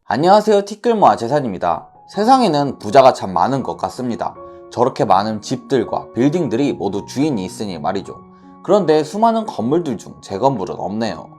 안녕하세요, 티끌모아 재산입니다. 세상에는 부자가 참 많은 것 같습니다. 저렇게 많은 집들과 빌딩들이 모두 주인이 있으니 말이죠. 그런데 수많은 건물들 중 제 건물은 없네요.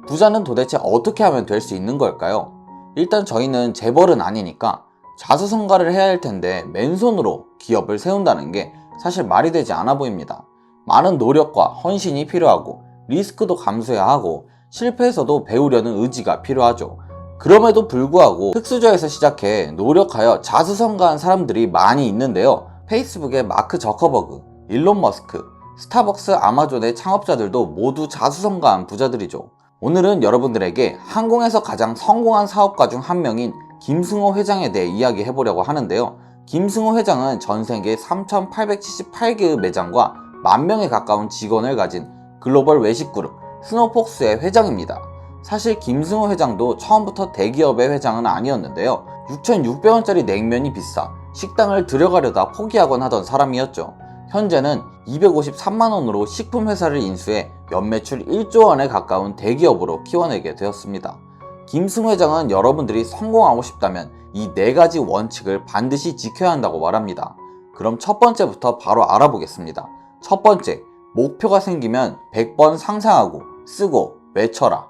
부자는 도대체 어떻게 하면 될 수 있는 걸까요? 일단 저희는 재벌은 아니니까 자수성가를 해야 할 텐데 맨손으로 기업을 세운다는 게 사실 말이 되지 않아 보입니다. 많은 노력과 헌신이 필요하고 리스크도 감수해야 하고 실패해서도 배우려는 의지가 필요하죠. 그럼에도 불구하고 흙수저에서 시작해 노력하여 자수성가한 사람들이 많이 있는데요. 페이스북의 마크 저커버그, 일론 머스크, 스타벅스, 아마존의 창업자들도 모두 자수성가한 부자들이죠. 오늘은 여러분들에게 항공에서 가장 성공한 사업가 중 한 명인 김승호 회장에 대해 이야기해보려고 하는데요. 김승호 회장은 전 세계 3,878개의 매장과 10,000명에 가까운 직원을 가진 글로벌 외식그룹 스노폭스의 회장입니다. 사실 김승호 회장도 처음부터 대기업의 회장은 아니었는데요. 6,600원짜리 냉면이 비싸 식당을 들여가려다 포기하곤 하던 사람이었죠. 현재는 253만원으로 식품회사를 인수해 연매출 1조 원에 가까운 대기업으로 키워내게 되었습니다. 김승호 회장은 여러분들이 성공하고 싶다면 이 4가지 원칙을 반드시 지켜야 한다고 말합니다. 그럼 첫 번째부터 바로 알아보겠습니다. 첫 번째, 목표가 생기면 100번 상상하고 쓰고 외쳐라.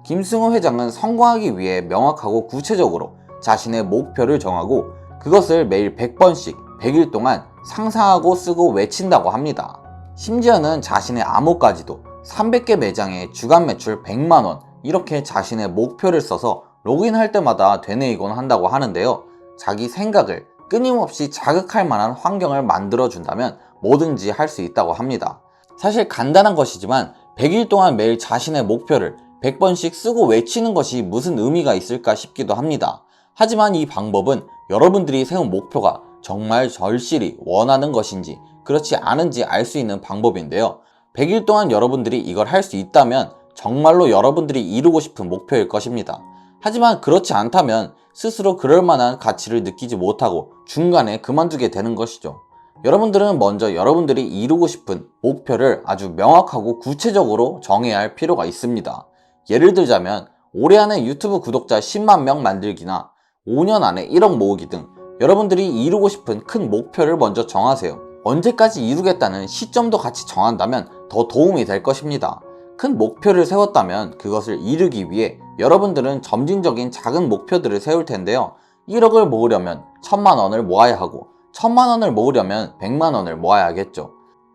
김승호 회장은 성공하기 위해 명확하고 구체적으로 자신의 목표를 정하고 그것을 매일 100번씩 100일 동안 상상하고 쓰고 외친다고 합니다. 심지어는 자신의 암호까지도 300개 매장에 주간 매출 100만원 이렇게 자신의 목표를 써서 로그인할 때마다 되뇌이곤 한다고 하는데요. 자기 생각을 끊임없이 자극할 만한 환경을 만들어준다면 뭐든지 할 수 있다고 합니다. 사실 간단한 것이지만 100일 동안 매일 자신의 목표를 100번씩 쓰고 외치는 것이 무슨 의미가 있을까 싶기도 합니다. 하지만 이 방법은 여러분들이 세운 목표가 정말 절실히 원하는 것인지 그렇지 않은지 알 수 있는 방법인데요. 100일 동안 여러분들이 이걸 할 수 있다면 정말로 여러분들이 이루고 싶은 목표일 것입니다. 하지만 그렇지 않다면 스스로 그럴 만한 가치를 느끼지 못하고 중간에 그만두게 되는 것이죠. 여러분들은 먼저 여러분들이 이루고 싶은 목표를 아주 명확하고 구체적으로 정해야 할 필요가 있습니다. 예를 들자면 올해 안에 유튜브 구독자 10만 명 만들기나 5년 안에 1억 모으기 등 여러분들이 이루고 싶은 큰 목표를 먼저 정하세요. 언제까지 이루겠다는 시점도 같이 정한다면 더 도움이 될 것입니다. 큰 목표를 세웠다면 그것을 이루기 위해 여러분들은 점진적인 작은 목표들을 세울 텐데요. 1억을 모으려면 1,000만 원을 모아야 하고 1,000만 원을 모으려면 100만 원을 모아야 하겠죠.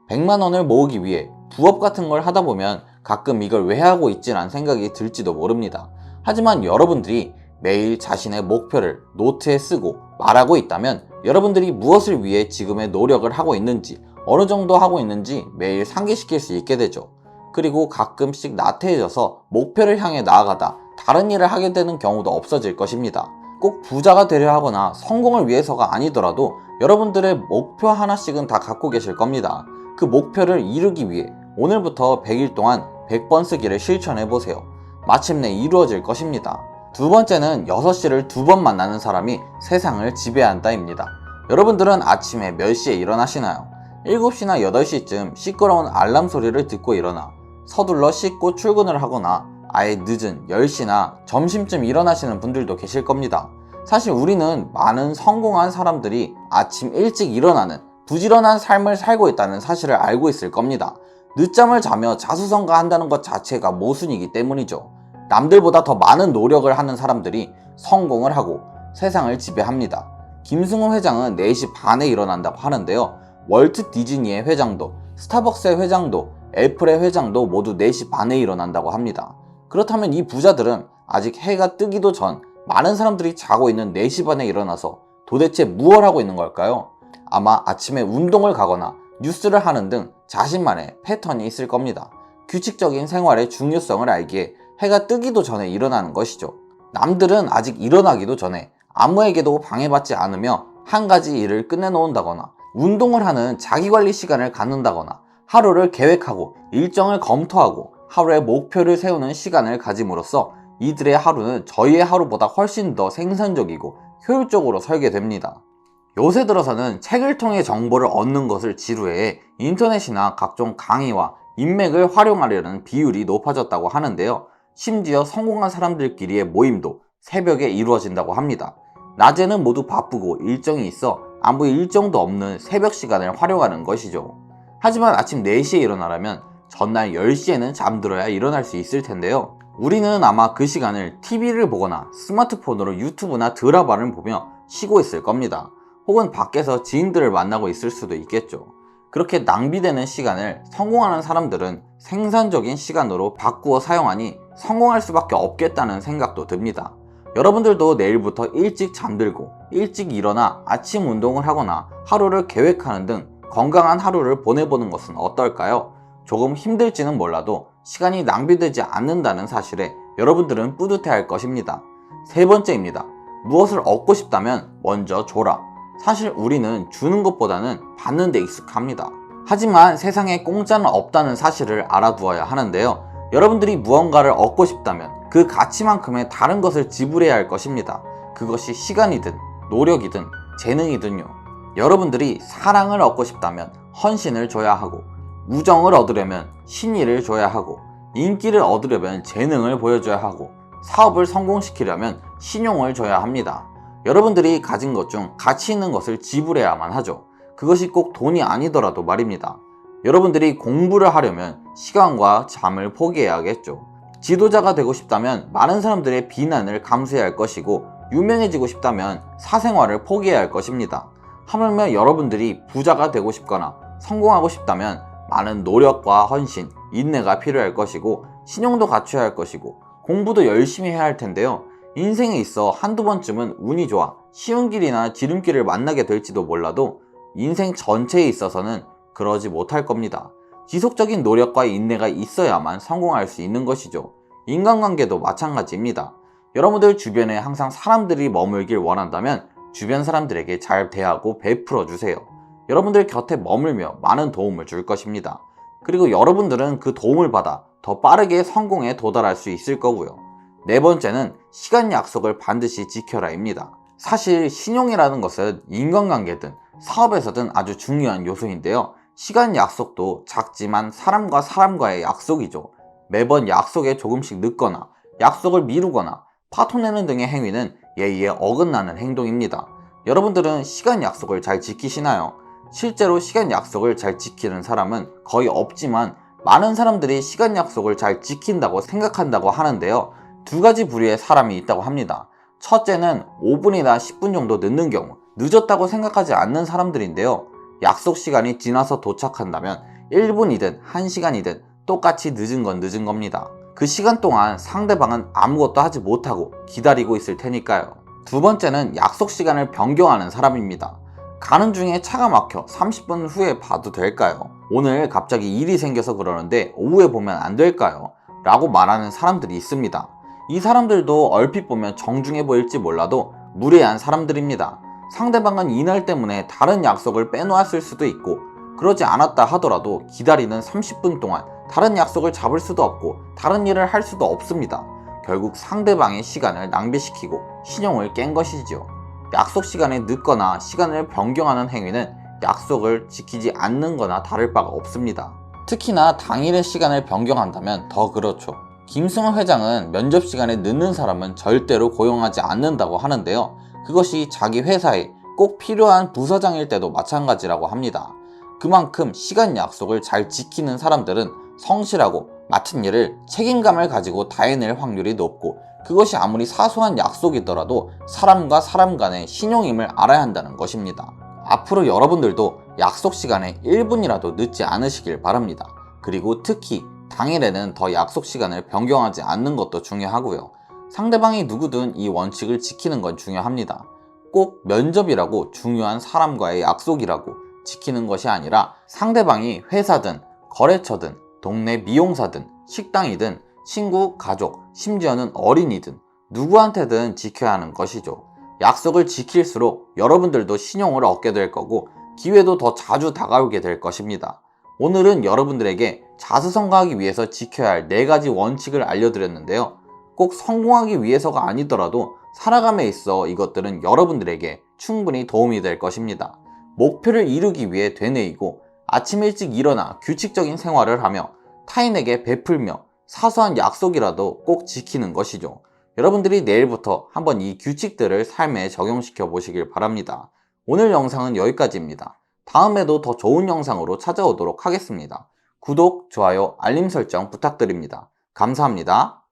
100만 원을 모으기 위해 부업 같은 걸 하다 보면 가끔 이걸 왜 하고 있지라는 생각이 들지도 모릅니다. 하지만 여러분들이 매일 자신의 목표를 노트에 쓰고 말하고 있다면 여러분들이 무엇을 위해 지금의 노력을 하고 있는지 어느 정도 하고 있는지 매일 상기시킬 수 있게 되죠. 그리고 가끔씩 나태해져서 목표를 향해 나아가다 다른 일을 하게 되는 경우도 없어질 것입니다. 꼭 부자가 되려 하거나 성공을 위해서가 아니더라도 여러분들의 목표 하나씩은 다 갖고 계실 겁니다. 그 목표를 이루기 위해 오늘부터 100일 동안 100번 쓰기를 실천해보세요. 마침내 이루어질 것입니다. 두 번째는 6시를 2번 만나는 사람이 세상을 지배한다입니다. 여러분들은 아침에 몇 시에 일어나시나요? 7시나 8시쯤 시끄러운 알람 소리를 듣고 일어나 서둘러 씻고 출근을 하거나 아예 늦은 10시나 점심쯤 일어나시는 분들도 계실 겁니다. 사실 우리는 많은 성공한 사람들이 아침 일찍 일어나는 부지런한 삶을 살고 있다는 사실을 알고 있을 겁니다. 늦잠을 자며 자수성가한다는 것 자체가 모순이기 때문이죠. 남들보다 더 많은 노력을 하는 사람들이 성공을 하고 세상을 지배합니다. 김승호 회장은 4시 반에 일어난다고 하는데요. 월트 디즈니의 회장도, 스타벅스의 회장도, 애플의 회장도 모두 4시 반에 일어난다고 합니다. 그렇다면 이 부자들은 아직 해가 뜨기도 전 많은 사람들이 자고 있는 4시 반에 일어나서 도대체 무엇을 하고 있는 걸까요? 아마 아침에 운동을 가거나 뉴스를 하는 등 자신만의 패턴이 있을 겁니다. 규칙적인 생활의 중요성을 알기에 해가 뜨기도 전에 일어나는 것이죠. 남들은 아직 일어나기도 전에 아무에게도 방해받지 않으며 한 가지 일을 끝내놓는다거나 운동을 하는 자기관리 시간을 갖는다거나 하루를 계획하고 일정을 검토하고 하루의 목표를 세우는 시간을 가짐으로써 이들의 하루는 저희의 하루보다 훨씬 더 생산적이고 효율적으로 설계됩니다. 요새 들어서는 책을 통해 정보를 얻는 것을 지루해 인터넷이나 각종 강의와 인맥을 활용하려는 비율이 높아졌다고 하는데요. 심지어 성공한 사람들끼리의 모임도 새벽에 이루어진다고 합니다. 낮에는 모두 바쁘고 일정이 있어 아무 일정도 없는 새벽 시간을 활용하는 것이죠. 하지만 아침 4시에 일어나려면 전날 10시에는 잠들어야 일어날 수 있을 텐데요. 우리는 아마 그 시간을 TV를 보거나 스마트폰으로 유튜브나 드라마를 보며 쉬고 있을 겁니다. 혹은 밖에서 지인들을 만나고 있을 수도 있겠죠. 그렇게 낭비되는 시간을 성공하는 사람들은 생산적인 시간으로 바꾸어 사용하니 성공할 수밖에 없겠다는 생각도 듭니다. 여러분들도 내일부터 일찍 잠들고 일찍 일어나 아침 운동을 하거나 하루를 계획하는 등 건강한 하루를 보내보는 것은 어떨까요? 조금 힘들지는 몰라도 시간이 낭비되지 않는다는 사실에 여러분들은 뿌듯해할 것입니다. 세 번째입니다. 무엇을 얻고 싶다면 먼저 줘라. 사실 우리는 주는 것보다는 받는 데 익숙합니다. 하지만 세상에 공짜는 없다는 사실을 알아두어야 하는데요. 여러분들이 무언가를 얻고 싶다면 그 가치만큼의 다른 것을 지불해야 할 것입니다. 그것이 시간이든 노력이든 재능이든요. 여러분들이 사랑을 얻고 싶다면 헌신을 줘야 하고, 우정을 얻으려면 신의를 줘야 하고, 인기를 얻으려면 재능을 보여줘야 하고, 사업을 성공시키려면 신용을 줘야 합니다. 여러분들이 가진 것 중 가치 있는 것을 지불해야만 하죠. 그것이 꼭 돈이 아니더라도 말입니다. 여러분들이 공부를 하려면 시간과 잠을 포기해야겠죠. 지도자가 되고 싶다면 많은 사람들의 비난을 감수해야 할 것이고, 유명해지고 싶다면 사생활을 포기해야 할 것입니다. 하물며 여러분들이 부자가 되고 싶거나 성공하고 싶다면 많은 노력과 헌신, 인내가 필요할 것이고, 신용도 갖춰야 할 것이고, 공부도 열심히 해야 할 텐데요. 인생에 있어 한두 번쯤은 운이 좋아 쉬운 길이나 지름길을 만나게 될지도 몰라도 인생 전체에 있어서는 그러지 못할 겁니다. 지속적인 노력과 인내가 있어야만 성공할 수 있는 것이죠. 인간관계도 마찬가지입니다. 여러분들 주변에 항상 사람들이 머물길 원한다면 주변 사람들에게 잘 대하고 베풀어 주세요. 여러분들 곁에 머물며 많은 도움을 줄 것입니다. 그리고 여러분들은 그 도움을 받아 더 빠르게 성공에 도달할 수 있을 거고요. 네 번째는 시간 약속을 반드시 지켜라입니다. 사실 신용이라는 것은 인간관계든 사업에서든 아주 중요한 요소인데요. 시간 약속도 작지만 사람과 사람과의 약속이죠. 매번 약속에 조금씩 늦거나 약속을 미루거나 파토내는 등의 행위는 예의에 어긋나는 행동입니다. 여러분들은 시간 약속을 잘 지키시나요? 실제로 시간 약속을 잘 지키는 사람은 거의 없지만 많은 사람들이 시간 약속을 잘 지킨다고 생각한다고 하는데요. 두 가지 부류의 사람이 있다고 합니다. 첫째는 5분이나 10분 정도 늦는 경우, 늦었다고 생각하지 않는 사람들인데요. 약속 시간이 지나서 도착한다면 1분이든 1시간이든 똑같이 늦은 건 늦은 겁니다. 그 시간 동안 상대방은 아무것도 하지 못하고 기다리고 있을 테니까요. 두 번째는 약속 시간을 변경하는 사람입니다. 가는 중에 차가 막혀 30분 후에 봐도 될까요? 오늘 갑자기 일이 생겨서 그러는데 오후에 보면 안 될까요? 라고 말하는 사람들이 있습니다. 이 사람들도 얼핏 보면 정중해 보일지 몰라도 무례한 사람들입니다. 상대방은 이날 때문에 다른 약속을 빼놓았을 수도 있고, 그러지 않았다 하더라도 기다리는 30분 동안 다른 약속을 잡을 수도 없고 다른 일을 할 수도 없습니다. 결국 상대방의 시간을 낭비시키고 신용을 깬 것이지요. 약속 시간에 늦거나 시간을 변경하는 행위는 약속을 지키지 않는 거나 다를 바가 없습니다. 특히나 당일의 시간을 변경한다면 더 그렇죠. 김승환 회장은 면접 시간에 늦는 사람은 절대로 고용하지 않는다고 하는데요. 그것이 자기 회사에 꼭 필요한 부서장일 때도 마찬가지라고 합니다. 그만큼 시간 약속을 잘 지키는 사람들은 성실하고 맡은 일을 책임감을 가지고 다 해낼 확률이 높고, 그것이 아무리 사소한 약속이더라도 사람과 사람 간의 신용임을 알아야 한다는 것입니다. 앞으로 여러분들도 약속 시간에 1분이라도 늦지 않으시길 바랍니다. 그리고 특히 당일에는 더 약속 시간을 변경하지 않는 것도 중요하고요. 상대방이 누구든 이 원칙을 지키는 건 중요합니다. 꼭 면접이라고 중요한 사람과의 약속이라고 지키는 것이 아니라 상대방이 회사든 거래처든 동네 미용사든 식당이든 친구, 가족, 심지어는 어린이든 누구한테든 지켜야 하는 것이죠. 약속을 지킬수록 여러분들도 신용을 얻게 될 거고 기회도 더 자주 다가오게 될 것입니다. 오늘은 여러분들에게 자수성가하기 위해서 지켜야 할 4가지 원칙을 알려드렸는데요. 꼭 성공하기 위해서가 아니더라도 살아감에 있어 이것들은 여러분들에게 충분히 도움이 될 것입니다. 목표를 이루기 위해 되뇌이고 아침 일찍 일어나 규칙적인 생활을 하며 타인에게 베풀며 사소한 약속이라도 꼭 지키는 것이죠. 여러분들이 내일부터 한번 이 규칙들을 삶에 적용시켜 보시길 바랍니다. 오늘 영상은 여기까지입니다. 다음에도 더 좋은 영상으로 찾아오도록 하겠습니다. 구독, 좋아요, 알림 설정 부탁드립니다. 감사합니다.